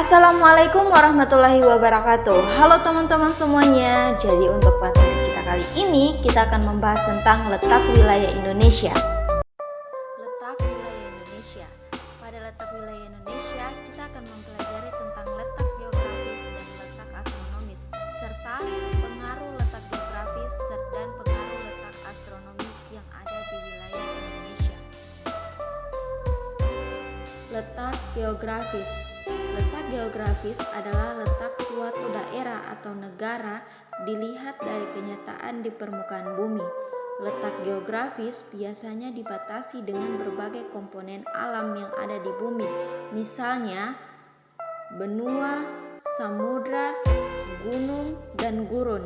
Assalamualaikum warahmatullahi wabarakatuh. Halo teman-teman semuanya. Jadi untuk materi kita kali ini kita akan membahas tentang letak wilayah Indonesia. Letak wilayah Indonesia. Pada letak wilayah Indonesia kita akan mempelajari tentang letak geografis dan letak astronomis serta pengaruh letak geografis dan pengaruh letak astronomis yang ada di wilayah Indonesia. Letak geografis. Letak geografis adalah letak suatu daerah atau negara dilihat dari kenyataan di permukaan bumi. Letak geografis biasanya dibatasi dengan berbagai komponen alam yang ada di bumi, misalnya benua, samudra, gunung, dan gurun.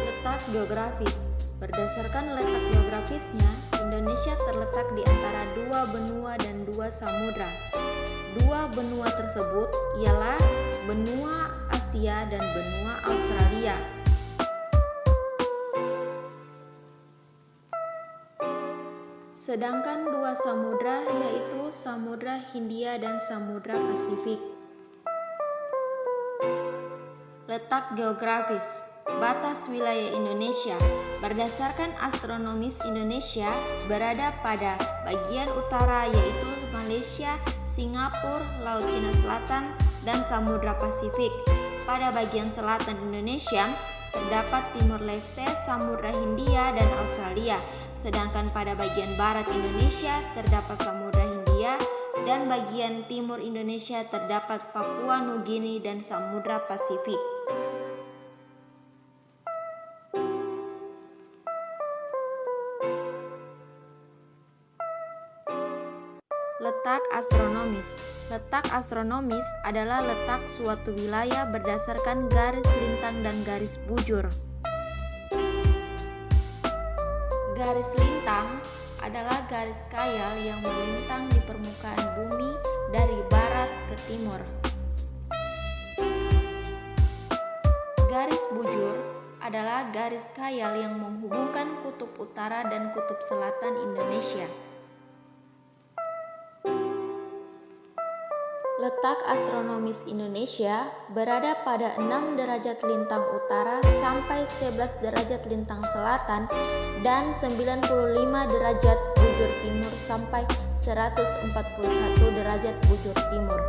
Letak geografis. Berdasarkan letak geografisnya, Indonesia terletak di antara dua benua dan dua samudra. Dua benua tersebut ialah benua Asia dan benua Australia. Sedangkan dua samudra yaitu Samudra Hindia dan Samudra Pasifik. Letak geografis. Batas wilayah Indonesia. Berdasarkan astronomis, Indonesia berada pada bagian utara yaitu Malaysia, Singapura, Laut Cina Selatan, dan Samudra Pasifik. Pada bagian selatan Indonesia terdapat Timor Leste, Samudra Hindia, dan Australia. Sedangkan pada bagian barat Indonesia terdapat Samudra Hindia dan bagian timur Indonesia terdapat Papua Nugini dan Samudra Pasifik. Letak astronomis. Letak astronomis adalah letak suatu wilayah berdasarkan garis lintang dan garis bujur. Garis lintang adalah garis khayal yang melintang di permukaan bumi dari barat ke timur. Garis bujur adalah garis khayal yang menghubungkan kutub utara dan kutub selatan Indonesia. Letak astronomis Indonesia berada pada 6 derajat lintang utara sampai 11 derajat lintang selatan dan 95 derajat bujur timur sampai 141 derajat bujur timur.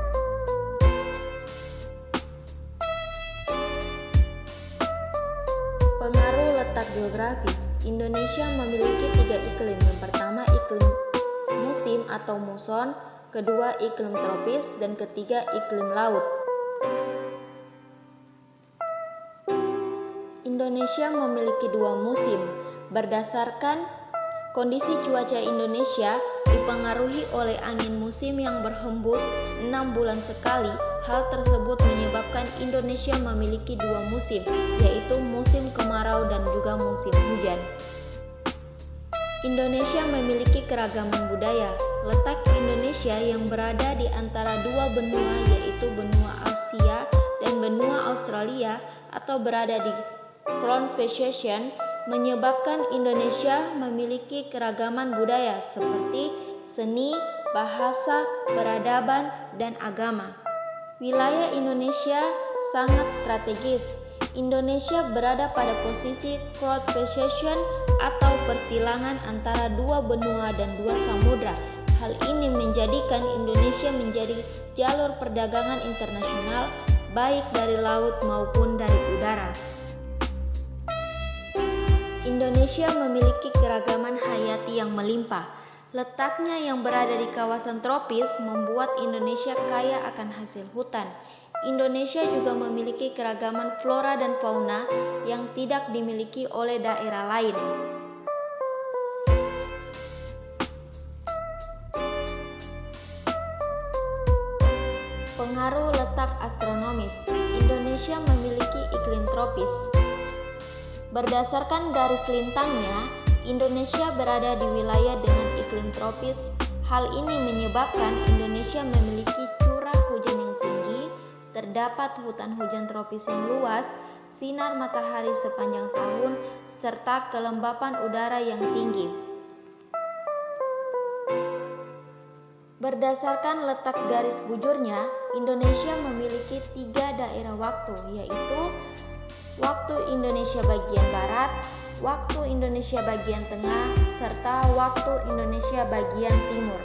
Pengaruh letak geografis. Indonesia memiliki 3 iklim. Yang pertama iklim musim atau muson, kedua iklim tropis, dan ketiga iklim laut. Indonesia memiliki 2 musim. Berdasarkan kondisi cuaca Indonesia dipengaruhi oleh angin musim yang berhembus 6 bulan sekali. Hal tersebut menyebabkan Indonesia memiliki 2 musim, yaitu musim kemarau dan juga musim hujan. Indonesia memiliki keragaman budaya. Letak Indonesia yang berada di antara dua benua yaitu benua Asia dan benua Australia atau berada di conversation menyebabkan Indonesia memiliki keragaman budaya seperti seni, bahasa, peradaban, dan agama. Wilayah Indonesia sangat strategis. Indonesia berada pada posisi conversation atau persilangan antara dua benua dan dua samudra. Hal ini menjadikan Indonesia menjadi jalur perdagangan internasional baik dari laut maupun dari udara. Indonesia memiliki keragaman hayati yang melimpah. Letaknya yang berada di kawasan tropis membuat Indonesia kaya akan hasil hutan. Indonesia juga memiliki keragaman flora dan fauna yang tidak dimiliki oleh daerah lain. Pengaruh letak astronomis. Indonesia memiliki iklim tropis. Berdasarkan garis lintangnya, Indonesia berada di wilayah dengan iklim tropis. Hal ini menyebabkan Indonesia memiliki curah hujan yang tinggi, terdapat hutan hujan tropis yang luas, sinar matahari sepanjang tahun, serta kelembapan udara yang tinggi. Berdasarkan letak garis bujurnya, Indonesia memiliki 3 daerah waktu, yaitu waktu Indonesia bagian barat, waktu Indonesia bagian tengah, serta waktu Indonesia bagian timur.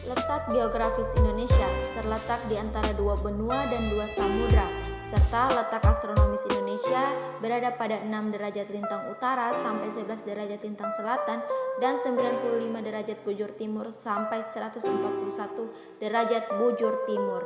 Letak geografis Indonesia terletak di antara 2 benua dan 2 samudra, serta letak astronomis Indonesia berada pada 6 derajat lintang utara sampai 11 derajat lintang selatan dan 95 derajat bujur timur sampai 141 derajat bujur timur.